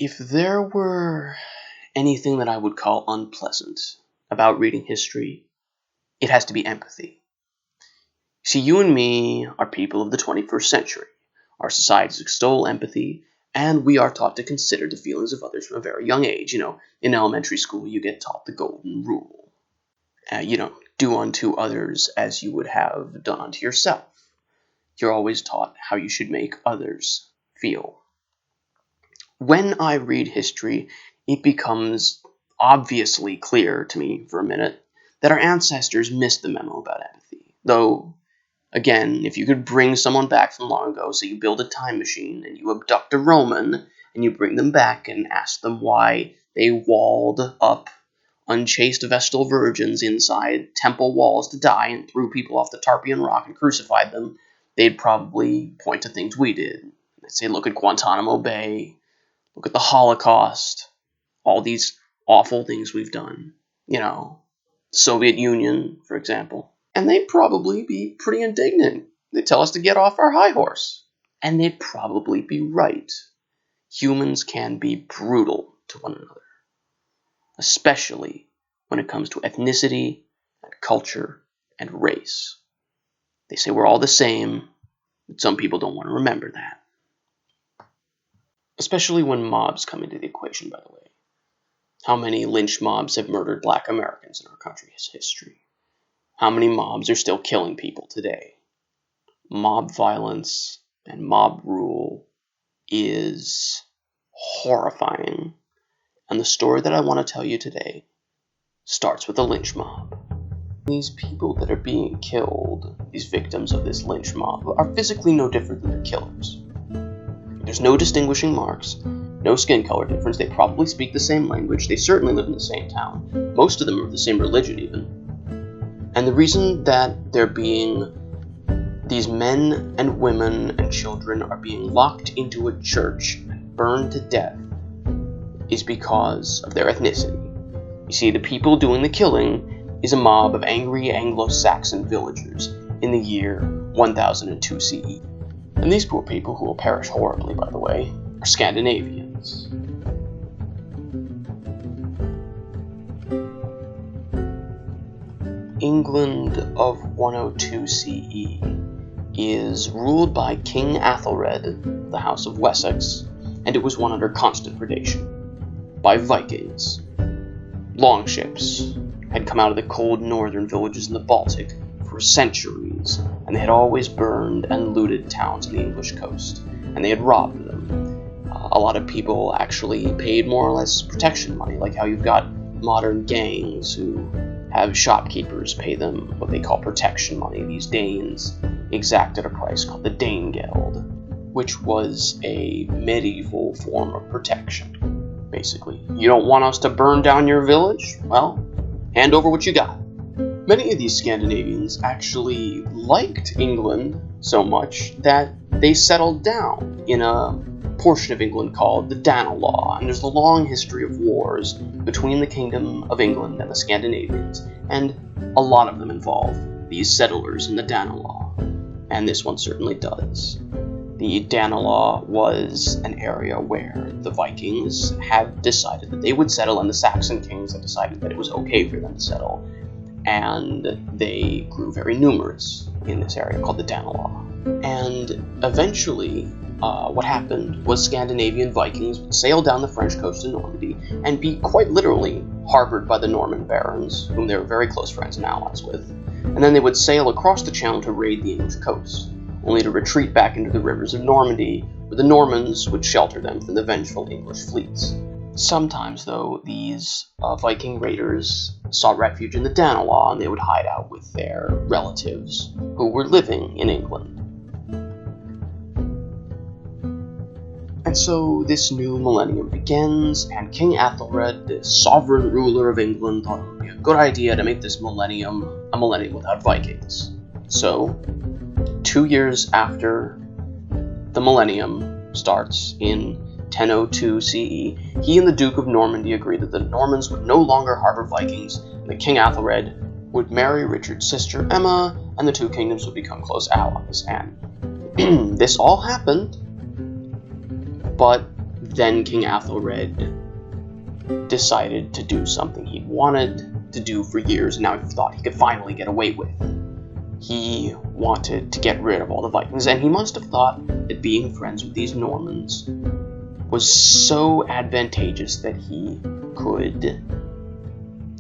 If there were anything that I would call unpleasant about reading history, it has to be empathy. See, you and me are people of the 21st century. Our societies extol empathy, and we are taught to consider the feelings of others from a very young age. In elementary school, you get taught the golden rule. Do unto others as you would have done unto yourself. You're always taught how you should make others feel. When I read history, it becomes obviously clear to me for a minute that our ancestors missed the memo about empathy. Though, again, if you could bring someone back from long ago, so you build a time machine and you abduct a Roman and you bring them back and ask them why they walled up unchaste Vestal virgins inside temple walls to die and threw people off the Tarpeian Rock and crucified them, they'd probably point to things we did. They'd say, look at Guantanamo Bay, look at the Holocaust, all these awful things we've done. Soviet Union, for example. And they'd probably be pretty indignant. They'd tell us to get off our high horse. And they'd probably be right. Humans can be brutal to one another, especially when it comes to ethnicity and culture and race. They say we're all the same, but some people don't want to remember that. Especially when mobs come into the equation, by the way. How many lynch mobs have murdered Black Americans in our country's history? How many mobs are still killing people today? Mob violence and mob rule is horrifying. And the story that I want to tell you today starts with a lynch mob. These people that are being killed, these victims of this lynch mob, are physically no different than their killers. There's no distinguishing marks, no skin color difference. They probably speak the same language. They certainly live in the same town. Most of them are of the same religion, even. And the reason that these men and women and children are being locked into a church and burned to death is because of their ethnicity. You see, the people doing the killing is a mob of angry Anglo-Saxon villagers in the year 1002 CE. And these poor people, who will perish horribly, by the way, are Scandinavians. England of 102 CE is ruled by King Athelred, the House of Wessex, and it was one under constant predation by Vikings. Longships had come out of the cold northern villages in the Baltic for centuries, and they had always burned and looted towns on the English coast, and they had robbed them. A lot of people actually paid more or less protection money, like how you've got modern gangs who have shopkeepers pay them what they call protection money. These Danes exacted a price called the Danegeld, which was a medieval form of protection. Basically, you don't want us to burn down your village? Well, hand over what you got. Many of these Scandinavians actually liked England so much that they settled down in a portion of England called the Danelaw, and there's a long history of wars between the Kingdom of England and the Scandinavians, and a lot of them involve these settlers in the Danelaw, and this one certainly does. The Danelaw was an area where the Vikings had decided that they would settle, and the Saxon kings had decided that it was okay for them to settle, and they grew very numerous in this area called the Danelaw. And eventually, what happened was Scandinavian Vikings would sail down the French coast to Normandy and be quite literally harbored by the Norman barons, whom they were very close friends and allies with, and then they would sail across the channel to raid the English coast, only to retreat back into the rivers of Normandy, where the Normans would shelter them from the vengeful English fleets. Sometimes, though, these Viking raiders sought refuge in the Danelaw, and they would hide out with their relatives who were living in England. And so this new millennium begins, and King Athelred, the sovereign ruler of England, thought it would be a good idea to make this millennium a millennium without Vikings. So, 2 years after the millennium starts in 1002 CE, he and the Duke of Normandy agreed that the Normans would no longer harbor Vikings, and that King Athelred would marry Richard's sister Emma, and the two kingdoms would become close allies. And this all happened, but then King Athelred decided to do something he wanted to do for years, and now he thought he could finally get away with. He wanted to get rid of all the Vikings, and he must have thought that being friends with these Normans was so advantageous that he could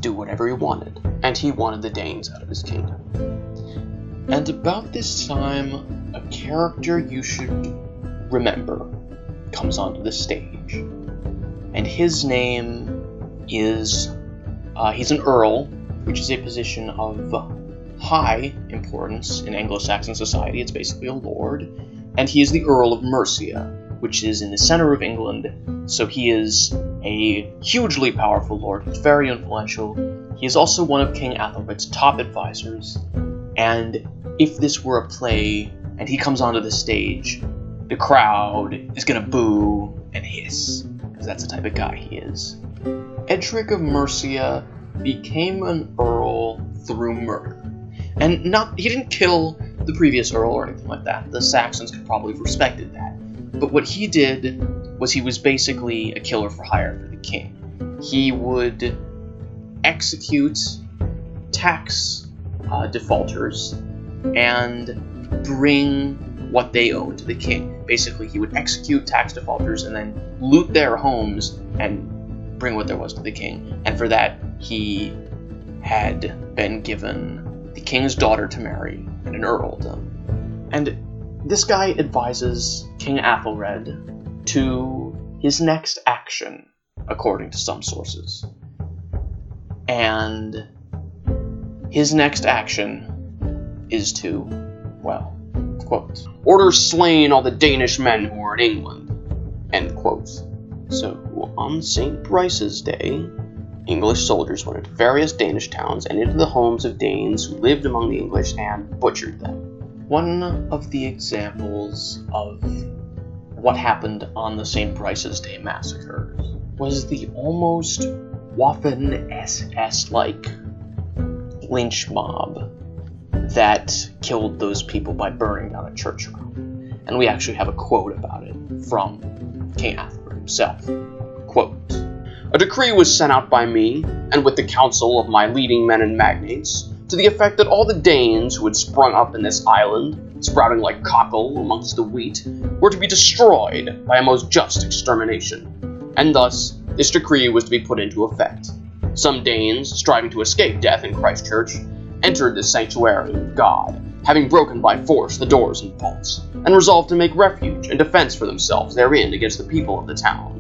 do whatever he wanted, and he wanted the Danes out of his kingdom. And about this time, a character you should remember comes onto the stage, and his name is, he's an earl, which is a position of high importance in Anglo-Saxon society. It's basically a lord, and he is the Earl of Mercia, which is in the center of England, so he is a hugely powerful lord who's very influential. He is also one of King Athelred's top advisors, and if this were a play and he comes onto the stage, the crowd is gonna boo and hiss, because that's the type of guy he is. Edric of Mercia became an earl through murder. And he didn't kill the previous earl or anything like that. The Saxons could probably have respected that. But what he did was he was basically a killer for hire for the king. He would execute tax defaulters and bring what they owed to the king. Basically, he would execute tax defaulters and then loot their homes and bring what there was to the king. And for that, he had been given the king's daughter to marry and an earldom. And this guy advises King Athelred to his next action, according to some sources. And his next action is to, well, quote, order slain all the Danish men who are in England, end quote. So, on St. Brice's Day, English soldiers went into various Danish towns and into the homes of Danes who lived among the English and butchered them. One of the examples of what happened on the St. Brice's Day massacres was the almost Waffen-SS-like lynch mob that killed those people by burning down a church around. And we actually have a quote about it from King Athelred himself. Quote, a decree was sent out by me, and with the counsel of my leading men and magnates, to the effect that all the Danes who had sprung up in this island, sprouting like cockle amongst the wheat, were to be destroyed by a most just extermination. And thus, this decree was to be put into effect. Some Danes, striving to escape death in Christ Church, entered the sanctuary of God, having broken by force the doors and bolts, and resolved to make refuge and defense for themselves therein against the people of the town.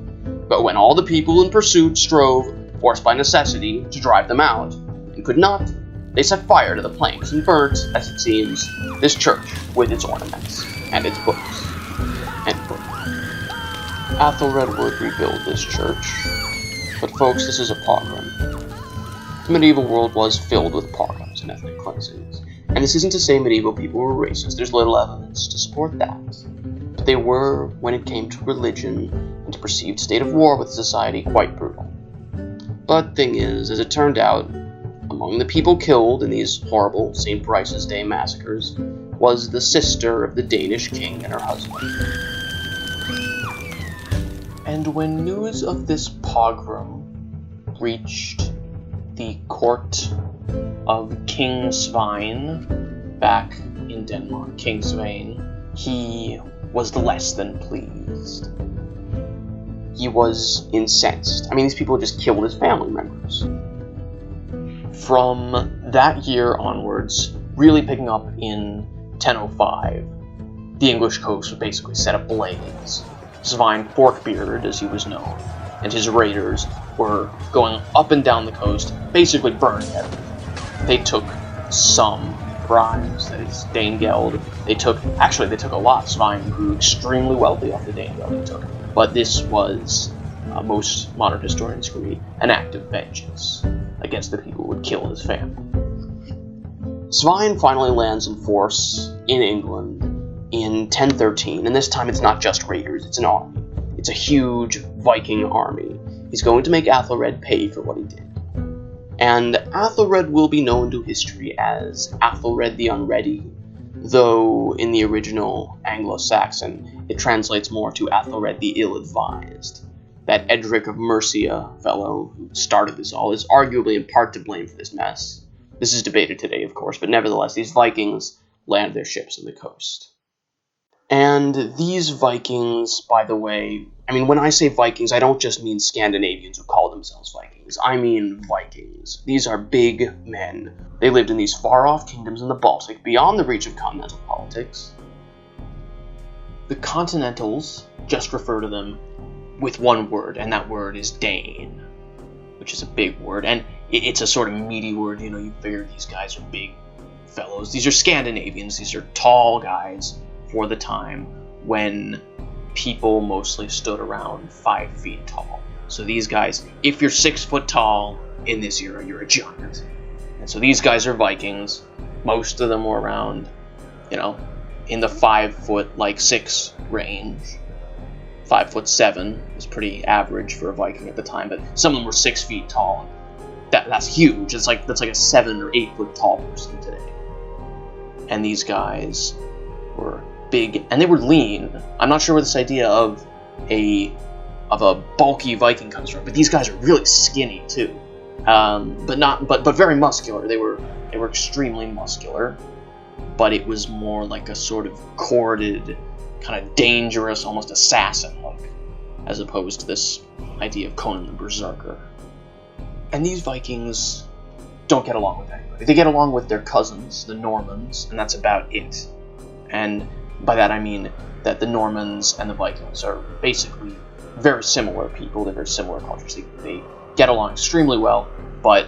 But when all the people in pursuit strove, forced by necessity, to drive them out, and could not, they set fire to the planks and burnt, as it seems, this church with its ornaments and its books. End quote. Athelred would rebuild this church, but folks, this is a pogrom. The medieval world was filled with pogroms and ethnic cleansings, and this isn't to say medieval people were racist. There's little evidence to support that. But they were, when it came to religion and to perceived state of war with society, quite brutal. But thing is, as it turned out, among the people killed in these horrible St. Brice's Day massacres was the sister of the Danish king and her husband. And when news of this pogrom reached the court of King Svein back in Denmark, King Svein, he was less than pleased. He was incensed. I mean, these people just killed his family members. From that year onwards, really picking up in 1005, the English coast was basically set ablaze. Svein Forkbeard, as he was known, and his raiders were going up and down the coast, basically burning everything. They took some bribes, that is, Danegeld. They took a lot. Svein grew extremely wealthy off the Danegeld he took. But this was, most modern historians agree, an act of vengeance against the people who would kill his family. Svein finally lands in force in England in 1013, and this time it's not just raiders, it's an army. It's a huge Viking army. He's going to make Athelred pay for what he did. And Athelred will be known to history as Athelred the Unready, though in the original Anglo-Saxon it translates more to Athelred the Ill-Advised. that Edric of Mercia fellow who started this all, is arguably in part to blame for this mess. This is debated today, of course, but nevertheless, these Vikings land their ships on the coast. And these Vikings, by the way, I mean, when I say Vikings, I don't just mean Scandinavians who call themselves Vikings. I mean Vikings. These are big men. They lived in these far-off kingdoms in the Baltic, beyond the reach of continental politics. The Continentals just refer to them with one word, and that word is Dane, which is a big word, and it's a sort of meaty word. You know, you figure these guys are big fellows. These are Scandinavians. These are tall guys for the time when people mostly stood around 5 feet tall. So these guys, if you're 6 foot tall in this era, you're a giant. And so these guys are Vikings. Most of them were around, in the 5 foot, 6 range. 5'7" was pretty average for a Viking at the time, but some of them were 6 feet tall. That's huge. That's like a 7 or 8 foot tall person today. And these guys were big, and they were lean. I'm not sure where this idea of a bulky Viking comes from, but these guys are really skinny too. But very muscular. They were extremely muscular, but it was more like a sort of corded, kind of dangerous, almost assassin look, as opposed to this idea of Conan the Berserker. And these Vikings don't get along with anybody. They get along with their cousins, the Normans, and that's about it. And by that I mean that the Normans and the Vikings are basically very similar people. They're very similar cultures. They get along extremely well, but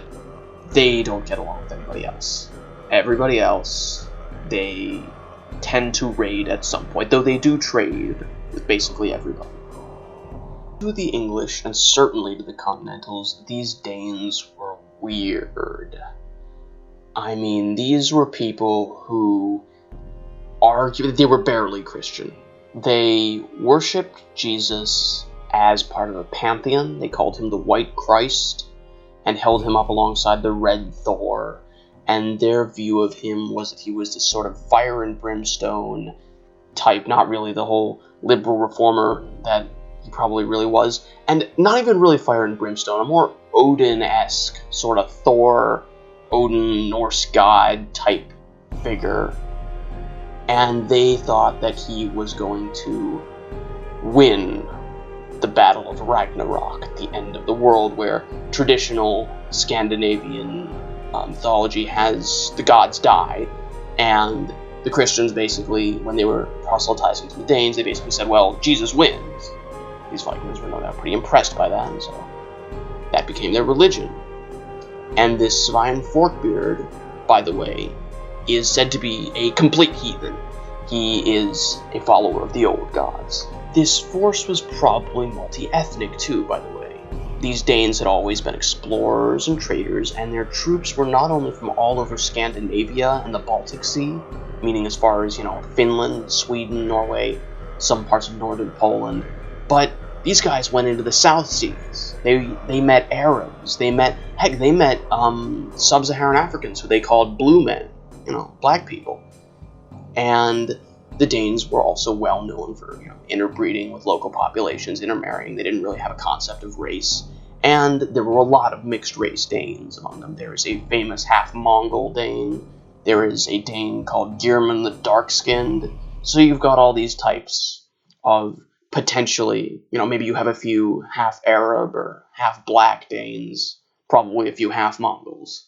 they don't get along with anybody else. Everybody else, they tend to raid at some point, though they do trade with basically everybody. To the English, and certainly to the Continentals, these Danes were weird. I mean, these were people who they were barely Christian. They worshipped Jesus as part of a pantheon. They called him the White Christ and held him up alongside the Red Thor. And their view of him was that he was this sort of fire and brimstone type, not really the whole liberal reformer that he probably really was. And not even really fire and brimstone, a more Odin-esque, sort of Thor, Odin, Norse god type figure. And they thought that he was going to win the Battle of Ragnarok at the end of the world, where traditional Scandinavian mythology has the gods die, and the Christians basically, when they were proselytizing to the Danes, they basically said, well, Jesus wins. These Vikings were no doubt pretty impressed by that, and so that became their religion. And this Svein Forkbeard, by the way, is said to be a complete heathen. He is a follower of the old gods. This force was probably multi-ethnic too, by the way. These Danes had always been explorers and traders, and their troops were not only from all over Scandinavia and the Baltic Sea, meaning as far as, Finland, Sweden, Norway, some parts of northern Poland, but these guys went into the South Seas. They met Arabs. They met sub-Saharan Africans who they called blue men, black people. And the Danes were also well known for, interbreeding with local populations, intermarrying. They didn't really have a concept of race. And there were a lot of mixed-race Danes among them. There is a famous half-Mongol Dane. There is a Dane called Geirmund the Dark-Skinned. So you've got all these types of potentially, maybe you have a few half-Arab or half-black Danes, probably a few half-Mongols.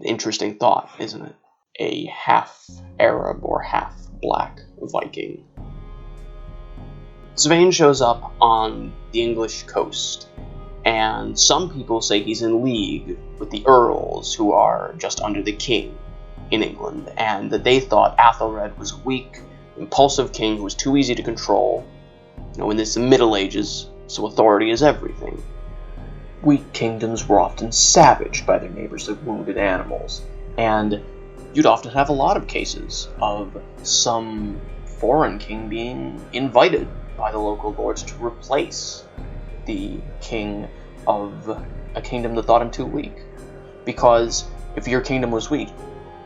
Interesting thought, isn't it? A half-Arab or half-black Viking. Svein shows up on the English coast, and some people say he's in league with the Earls, who are just under the king in England, and that they thought Athelred was a weak, impulsive king who was too easy to control. In this Middle Ages, so authority is everything. Weak kingdoms were often savaged by their neighbors like wounded animals, and you'd often have a lot of cases of some foreign king being invited by the local lords to replace the king of a kingdom that thought him too weak. Because if your kingdom was weak,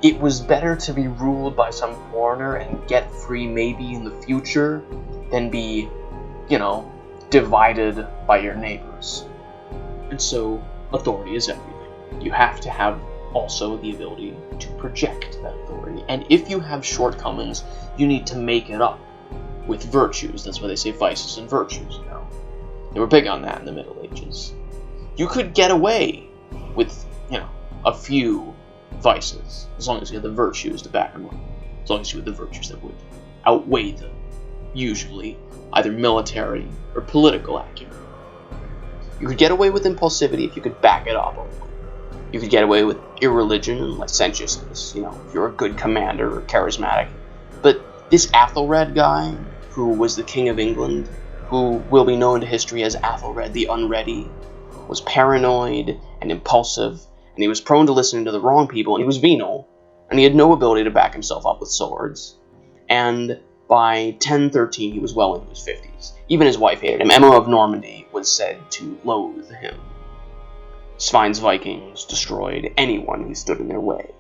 it was better to be ruled by some foreigner and get free maybe in the future than be, divided by your neighbors. And so, authority is everything. You have to have also the ability to project that authority. And if you have shortcomings, you need to make it up with virtues. That's why they say vices and virtues, you know. They were big on that in the Middle Ages. You could get away with, a few vices, as long as you had the virtues to back them up. As long as you had the virtues that would outweigh them, usually either military or political acumen. You could get away with impulsivity if you could back it up. You could get away with irreligion and licentiousness, if you're a good commander or charismatic. But this Athelred guy, who was the King of England, who will be known to history as Athelred the Unready, was paranoid and impulsive, and he was prone to listening to the wrong people, and he was venal, and he had no ability to back himself up with swords. And by 1013, he was well into his 50s. Even his wife hated him. Emma of Normandy was said to loathe him. Svein's Vikings destroyed anyone who stood in their way.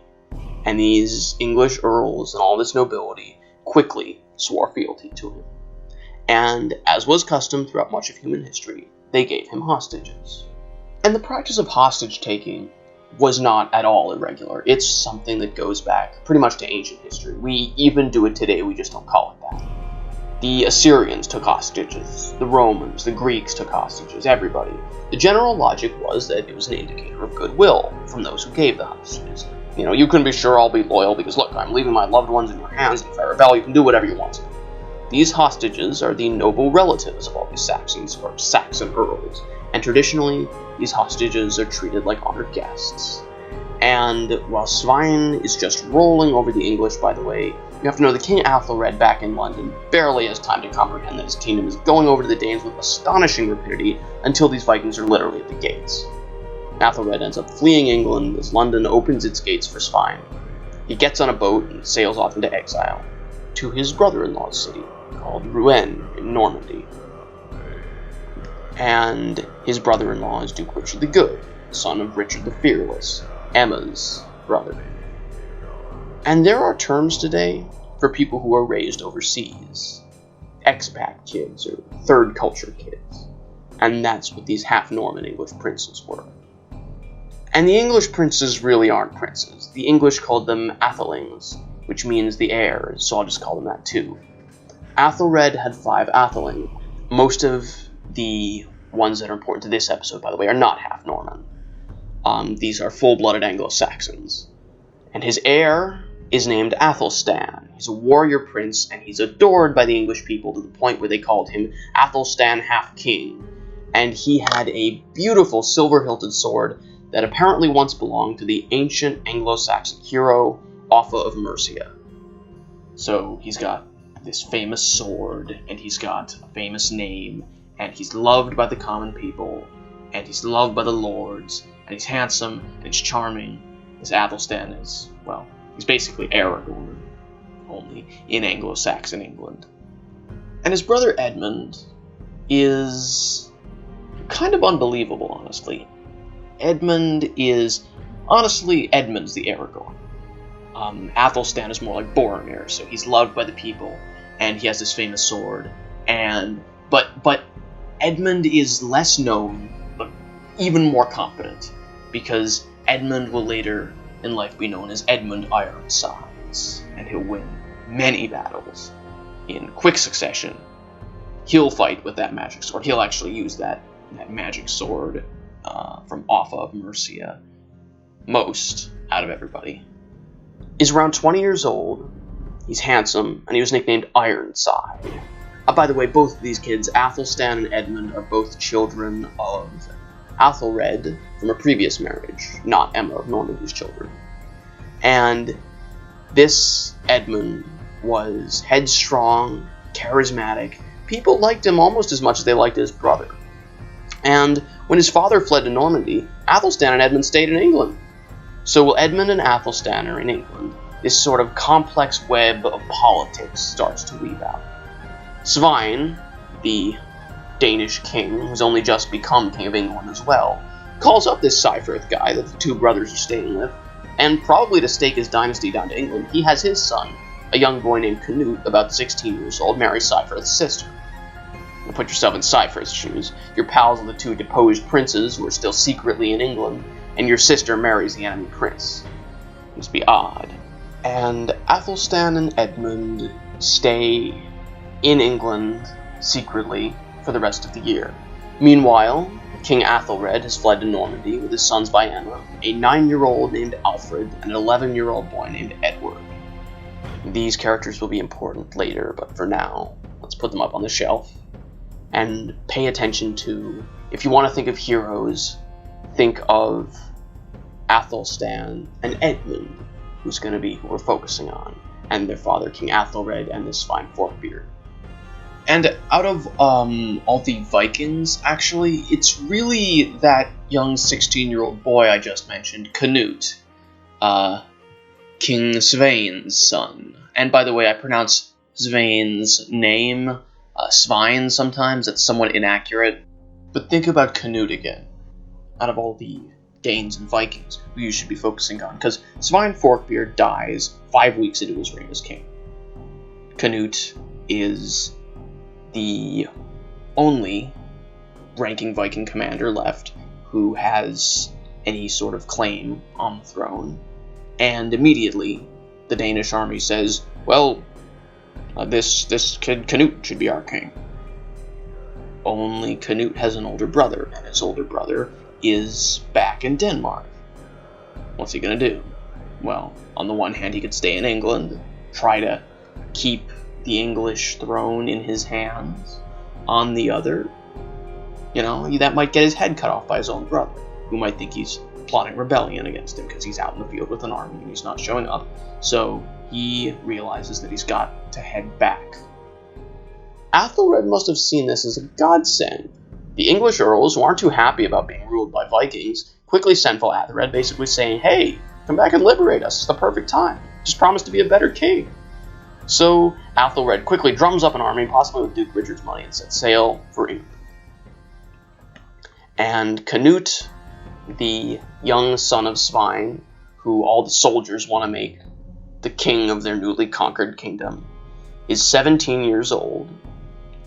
And these English earls and all this nobility quickly swore fealty to him. And, as was custom throughout much of human history, they gave him hostages. And the practice of hostage-taking was not at all irregular. It's something that goes back pretty much to ancient history. We even do it today, we just don't call it that. The Assyrians took hostages, the Romans, the Greeks took hostages, everybody. The general logic was that it was an indicator of goodwill from those who gave the hostages. You couldn't be sure I'll be loyal because, look, I'm leaving my loved ones in your hands, and if I rebel, you can do whatever you want. These hostages are the noble relatives of all these Saxons, or Saxon earls, and traditionally, these hostages are treated like honored guests. And while Svein is just rolling over the English, by the way, you have to know the King Athelred back in London barely has time to comprehend that his kingdom is going over to the Danes with astonishing rapidity until these Vikings are literally at the gates. Athelred ends up fleeing England as London opens its gates for Svein. He gets on a boat and sails off into exile to his brother-in-law's city, called Rouen in Normandy. And his brother-in-law is Duke Richard the Good, son of Richard the Fearless, Emma's brother. And there are terms today for people who are raised overseas. Expat kids, or third culture kids. And that's what these half-Norman English princes were. And the English princes really aren't princes. The English called them athelings, which means the heirs, so I'll just call them that too. Athelred had 5 atheling. Most of the ones that are important to this episode, by the way, are not half-Norman. These are full-blooded Anglo-Saxons. And his heir is named Athelstan. He's a warrior prince, and he's adored by the English people to the point where they called him Athelstan Half-King. And he had a beautiful silver-hilted sword that apparently once belonged to the ancient Anglo-Saxon hero Offa of Mercia. So he's got this famous sword, and he's got a famous name, and he's loved by the common people, and he's loved by the lords, and he's handsome, and he's charming. This Athelstan is, well, he's basically Aragorn, only in Anglo-Saxon England. And his brother Edmund is kind of unbelievable, honestly. Edmund's the Aragorn. Athelstan is more like Boromir, so he's loved by the people, and he has this famous sword. But Edmund is less known, but even more competent, because Edmund will later in life be known as Edmund Ironsides, and he'll win many battles in quick succession. He'll fight with that magic sword. He'll actually use that magic sword from Offa of Mercia most out of everybody. He's around 20 years old, he's handsome, and he was nicknamed Ironside. By the way, both of these kids, Athelstan and Edmund, are both children of Athelred from a previous marriage, not Emma of Normandy's children. And this Edmund was headstrong, charismatic. People liked him almost as much as they liked his brother. And when his father fled to Normandy, Athelstan and Edmund stayed in England. So while Edmund and Athelstan are in England, this sort of complex web of politics starts to weave out. Svein, the Danish king, who's only just become king of England as well, calls up this Cyfrith guy that the two brothers are staying with, and probably to stake his dynasty down to England, he has his son, a young boy named Canute, about 16 years old, marry Cyfrith's sister. The put yourself in Cypher's shoes. Your pals are the two deposed princes who are still secretly in England, and your sister marries the enemy prince. It must be odd. And Athelstan and Edmund stay in England secretly for the rest of the year. Meanwhile, King Athelred has fled to Normandy with his sons Vienna, a 9-year-old named Alfred, and an 11-year-old boy named Edward. These characters will be important later, but for now, let's put them up on the shelf and pay attention to, if you want to think of heroes, think of Athelstan and Edmund, who's going to be who we're focusing on, and their father, King Athelred, and this fine Forkbeard. And out of all the Vikings, actually, it's really that young 16-year-old boy I just mentioned, Canute, King Svein's son. And by the way, I pronounce Svein's name Svein sometimes. That's somewhat inaccurate. But think about Canute again, out of all the Danes and Vikings, who you should be focusing on, because Svein Forkbeard dies 5 weeks into his reign as king. Canute is the only ranking Viking commander left who has any sort of claim on the throne, and immediately the Danish army says, well, this kid Canute should be our king. Only Canute has an older brother, and his older brother is back in Denmark. What's he gonna do? Well, on the one hand, he could stay in England, try to keep the English throne in his hands. On the other, that might get his head cut off by his own brother, who might think he's plotting rebellion against him because he's out in the field with an army and he's not showing up. So he realizes that he's got to head back. Athelred must have seen this as a godsend. The English earls, who aren't too happy about being ruled by Vikings, quickly sent for Athelred, basically saying, hey, come back and liberate us. It's the perfect time. Just promise to be a better king. So Athelred quickly drums up an army, possibly with Duke Richard's money, and sets sail for England. And Canute, the young son of Svein, who all the soldiers want to make the king of their newly conquered kingdom, is 17 years old,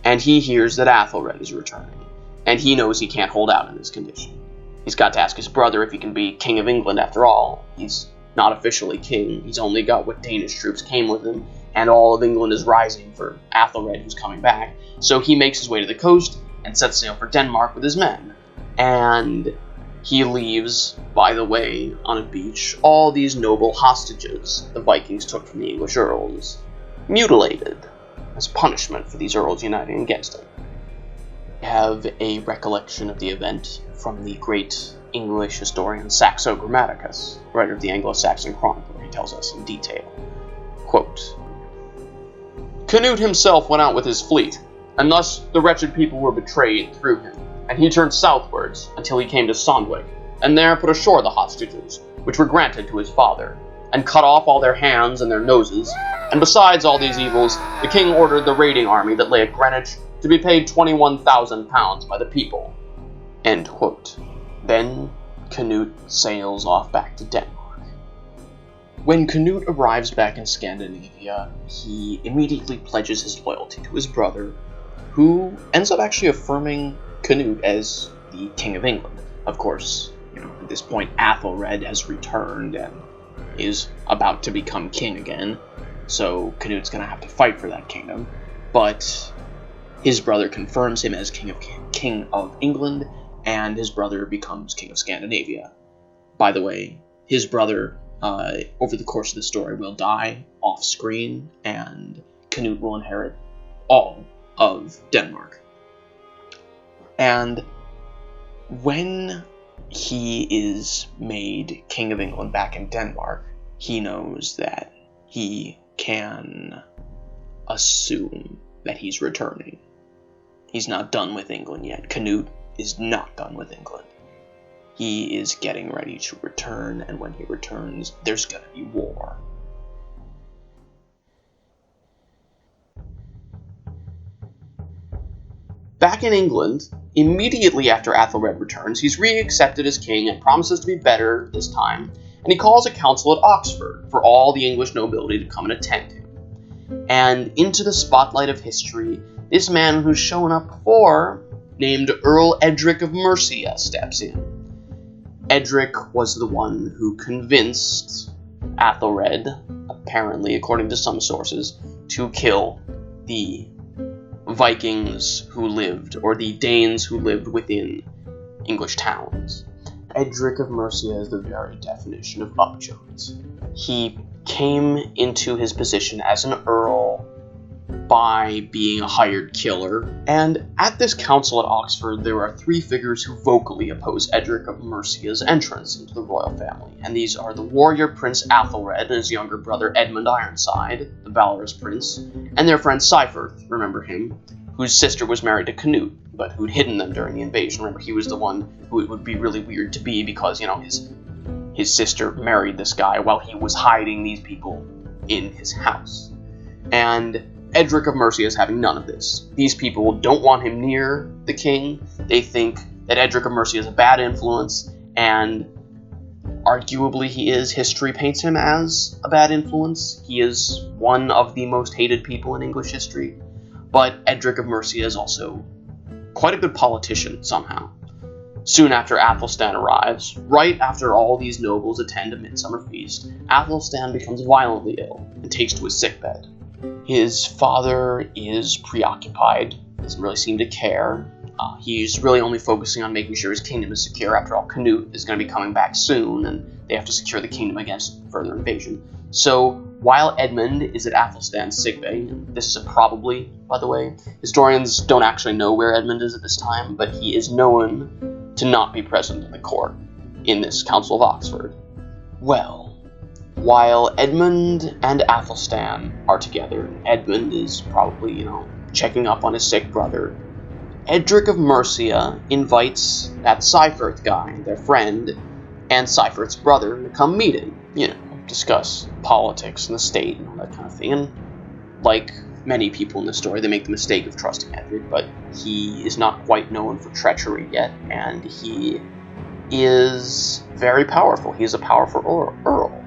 and he hears that Athelred is returning, and he knows he can't hold out in this condition. He's got to ask his brother if he can be king of England after all. He's not officially king. He's only got what Danish troops came with him, and all of England is rising for Athelred, who's coming back. So he makes his way to the coast and sets sail for Denmark with his men. And he leaves, by the way, on a beach, all these noble hostages the Vikings took from the English earls, mutilated as punishment for these earls uniting against him. We have a recollection of the event from the great English historian Saxo Grammaticus, writer of the Anglo-Saxon Chronicle. He tells us in detail, quote, Canute himself went out with his fleet, and thus the wretched people were betrayed through him, and he turned southwards until he came to Sandwich, and there put ashore the hostages, which were granted to his father, and cut off all their hands and their noses, and besides all these evils, the king ordered the raiding army that lay at Greenwich to be paid 21,000 pounds by the people. End quote. Then Canute sails off back to Denmark. When Canute arrives back in Scandinavia, he immediately pledges his loyalty to his brother, who ends up actually affirming Canute as the King of England. Of course, at this point, Athelred has returned and is about to become king again, so Canute's going to have to fight for that kingdom. But his brother confirms him as King of England, and his brother becomes King of Scandinavia. By the way, his brother, over the course of the story, will die off-screen, and Canute will inherit all of Denmark. And when he is made King of England back in Denmark, he knows that he can assume that he's returning. He's not done with England yet. Canute is not done with England. He is getting ready to return, and when he returns, there's going to be war. Back in England, immediately after Athelred returns, he's re-accepted as king and promises to be better this time, and he calls a council at Oxford for all the English nobility to come and attend him. And into the spotlight of history, this man who's shown up before, named Earl Edric of Mercia, steps in. Edric was the one who convinced Athelred, apparently, according to some sources, to kill the Vikings who lived, or the Danes who lived within English towns. Edric of Mercia is the very definition of upjohns. He came into his position as an earl by being a hired killer, and at this council at Oxford there are three figures who vocally oppose Edric of Mercia's entrance into the royal family, and these are the warrior prince Athelred and his younger brother Edmund Ironside, the valorous prince, and their friend Cyfirth, remember him, whose sister was married to Canute, but who'd hidden them during the invasion. Remember, he was the one who it would be really weird to be because, his sister married this guy while he was hiding these people in his house. And Edric of Mercia is having none of this. These people don't want him near the king. They think that Edric of Mercia is a bad influence, and arguably he is. History paints him as a bad influence. He is one of the most hated people in English history. But Edric of Mercia is also quite a good politician, somehow. Soon after Athelstan arrives, right after all these nobles attend a midsummer feast, Athelstan becomes violently ill and takes to his sickbed. His father is preoccupied, doesn't really seem to care. He's really only focusing on making sure his kingdom is secure. After all, Canute is going to be coming back soon, and they have to secure the kingdom against further invasion. So, while Edmund is at Athelstan's sickbay, and this is probably, by the way, historians don't actually know where Edmund is at this time, but he is known to not be present in the court in this Council of Oxford. Well, while Edmund and Athelstan are together, Edmund is probably, checking up on his sick brother, Edric of Mercia invites that Cyfirth guy, their friend, and Cyfirth's brother to come meet him, discuss politics and the state and all that kind of thing. And like many people in the story, they make the mistake of trusting Edric, but he is not quite known for treachery yet, and he is very powerful. He is a powerful earl.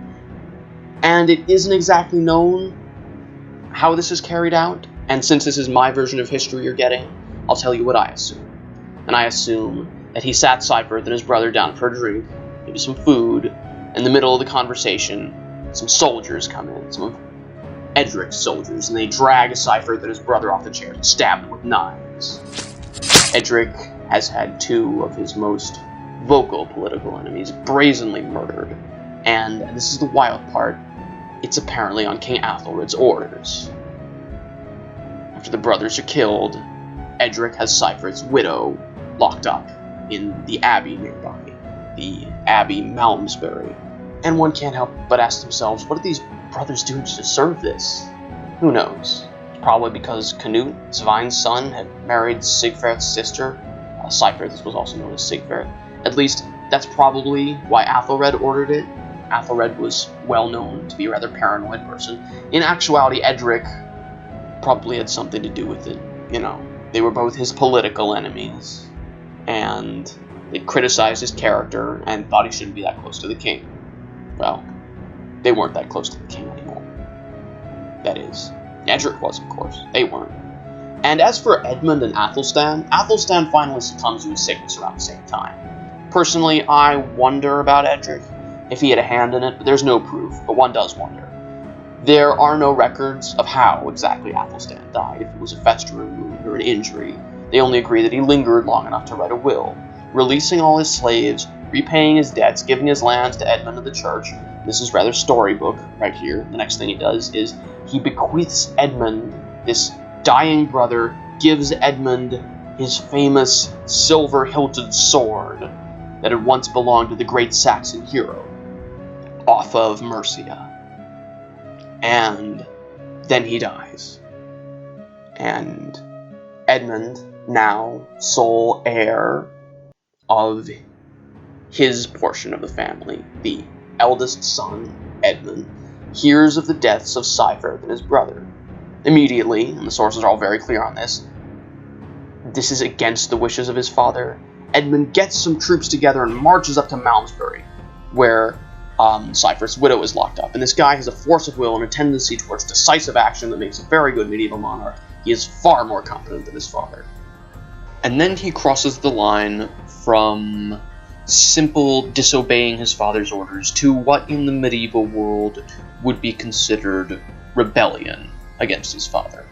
And it isn't exactly known how this is carried out, and since this is my version of history you're getting, I'll tell you what I assume. And I assume that he sat Cyfirth and his brother down for a drink, maybe some food. In the middle of the conversation, some soldiers come in, some of Edric's soldiers, and they drag Cyfirth and his brother off the chair and stab them with knives. Edric has had two of his most vocal political enemies brazenly murdered, and this is the wild part, it's apparently on King Athelred's orders. After the brothers are killed, Edric has Cyfirth's widow locked up in the abbey nearby, the Abbey Malmesbury. And one can't help but ask themselves, what are these brothers doing to deserve this? Who knows? Probably because Canute, Svine's son, had married Sigfred's sister. Cyfirth was also known as Sigfred. At least, that's probably why Athelred ordered it. Athelred was well known to be a rather paranoid person. In actuality, Edric probably had something to do with it. They were both his political enemies, and they criticized his character and thought he shouldn't be that close to the king. Well, they weren't that close to the king anymore. That is, Edric was, of course. They weren't. And as for Edmund and Athelstan, Athelstan finally succumbs to his sickness around the same time. Personally, I wonder about Edric, if he had a hand in it, but there's no proof, but one does wonder. There are no records of how exactly Athelstan died, if it was a festering wound or an injury. They only agree that he lingered long enough to write a will, releasing all his slaves, repaying his debts, giving his lands to Edmund of the Church. This is rather storybook right here. The next thing he does is he bequeaths Edmund, this dying brother, gives Edmund his famous silver-hilted sword that had once belonged to the great Saxon hero off of Mercia. And then he dies. And Edmund, now sole heir of his portion of the family, the eldest son, Edmund, hears of the deaths of Cyfirth and his brother. Immediately, and the sources are all very clear on this is against the wishes of his father, Edmund gets some troops together and marches up to Malmesbury, where Cyfirth's widow is locked up. And this guy has a force of will and a tendency towards decisive action that makes a very good medieval monarch. He is far more competent than his father. And then he crosses the line from simple disobeying his father's orders to what in the medieval world would be considered rebellion against his father.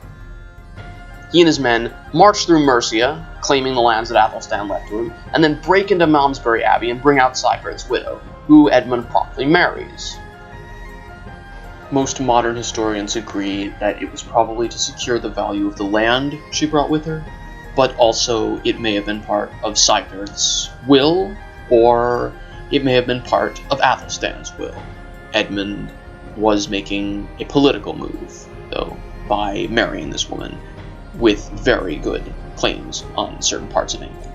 He and his men march through Mercia, claiming the lands that Athelstan left to him, and then break into Malmesbury Abbey and bring out Sigurd's widow, who Edmund promptly marries. Most modern historians agree that it was probably to secure the value of the land she brought with her, but also it may have been part of Sigurd's will, or it may have been part of Athelstan's will. Edmund was making a political move, though, by marrying this woman with very good claims on certain parts of England.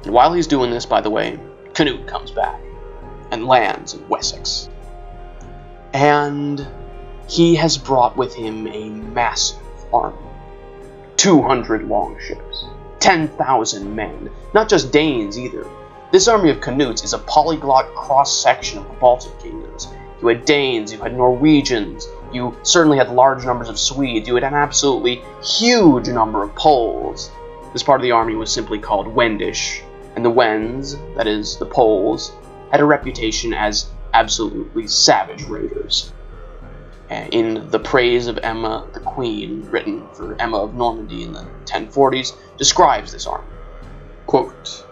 And while he's doing this, by the way, Canute comes back and lands in Wessex. And he has brought with him a massive army. 200 longships, 10,000 men, not just Danes either. This army of Canute's is a polyglot cross-section of the Baltic kingdoms. You had Danes, you had Norwegians, you certainly had large numbers of Swedes, you had an absolutely huge number of Poles. This part of the army was simply called Wendish, and the Wends, that is, the Poles, had a reputation as absolutely savage raiders. In The Praise of Emma the Queen, written for Emma of Normandy in the 1040s, describes this army. Quote,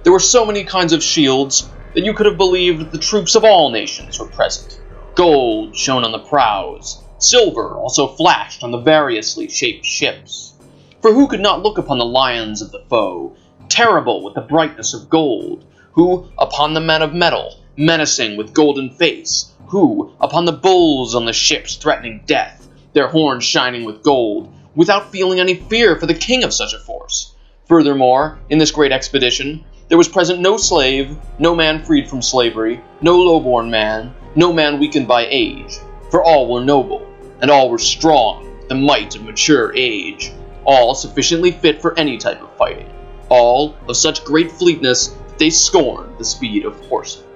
"There were so many kinds of shields that you could have believed the troops of all nations were present. Gold shone on the prows, silver also flashed on the variously shaped ships. For who could not look upon the lions of the foe, terrible with the brightness of gold, who upon the men of metal, menacing with golden face, who upon the bulls on the ships threatening death, their horns shining with gold, without feeling any fear for the king of such a force. Furthermore, in this great expedition, there was present no slave, no man freed from slavery, no lowborn man, no man weakened by age, for all were noble, and all were strong, the might of mature age, all sufficiently fit for any type of fighting, all of such great fleetness that they scorned the speed of horsemen."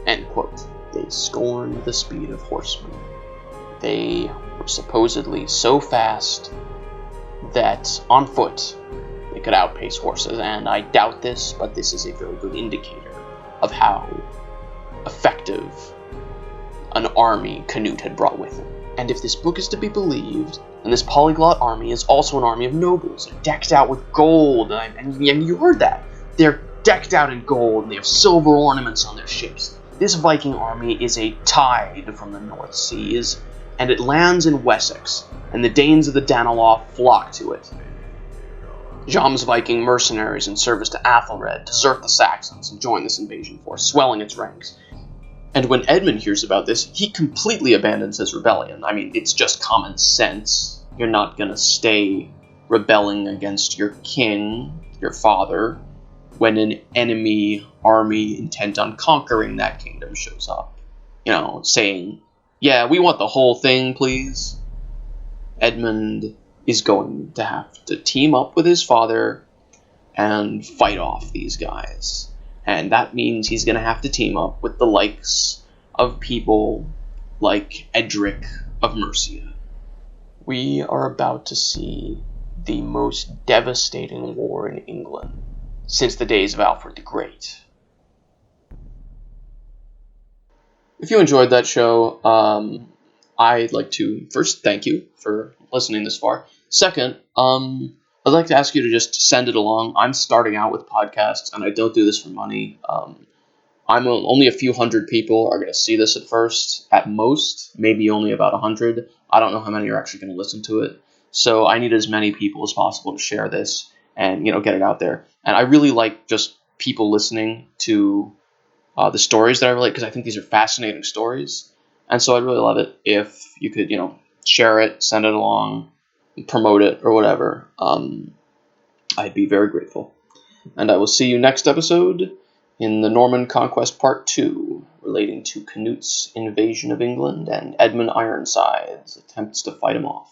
End quote. They scorned the speed of horsemen. They were supposedly so fast that on foot they could outpace horses, and I doubt this, but this is a very good indicator of how effective an army Canute had brought with him. And if this book is to be believed, then this polyglot army is also an army of nobles, decked out with gold, and you heard that. They're decked out in gold, and they have silver ornaments on their ships. This Viking army is a tide from the North Seas, and it lands in Wessex, and the Danes of the Danelaw flock to it. Jom's Viking mercenaries in service to Athelred desert the Saxons and join this invasion force, swelling its ranks. And when Edmund hears about this, he completely abandons his rebellion. I mean, it's just common sense. You're not going to stay rebelling against your king, your father, when an enemy army intent on conquering that kingdom shows up. Saying, "Yeah, we want the whole thing, please." Edmund is going to have to team up with his father and fight off these guys. And that means he's going to have to team up with the likes of people like Edric of Mercia. We are about to see the most devastating war in England since the days of Alfred the Great. If you enjoyed that show, I'd like to first thank you for listening this far. Second, I'd like to ask you to just send it along. I'm starting out with podcasts, and I don't do this for money. Only a few hundred people are going to see this at first, at most, maybe only about 100. I don't know how many are actually going to listen to it. So I need as many people as possible to share this and, get it out there. And I really like just people listening to the stories that I relate, because I think these are fascinating stories. And so I'd really love it if you could, share it, send it along, promote it, or whatever. I'd be very grateful. And I will see you next episode in the Norman Conquest Part 2, relating to Canute's invasion of England and Edmund Ironside's attempts to fight him off.